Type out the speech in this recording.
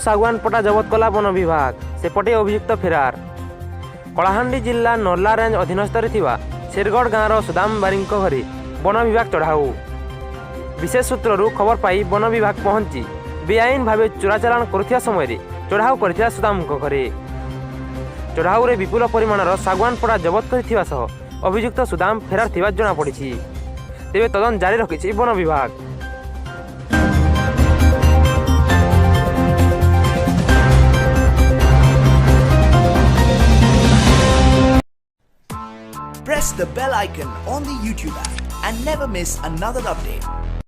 सागवान पटा जबत कला वन विभाग सेपटे अभियुक्त फेरार। कलाहांडी जिला नर्ला रेंज अधीनस्थ शेरगढ़ गाँवर सुदाम बारी घरे वन विभाग चढ़ाऊ। विशेष सूत्रु खबर पाई वन विभाग पहुंची बेआईन भाव चोराचालाण करुवा समय चढ़ाऊ कर सुदाम घरे। चढ़ाऊ रे विपुल परिमाणर सागवान पड़ा जबत कर अभियुक्त सुदाम फेरार थिबा जଣା पड़ी। तेबे तदंत जारी रखिछि वन विभाग। Press the bell icon on the YouTube app and never miss another update.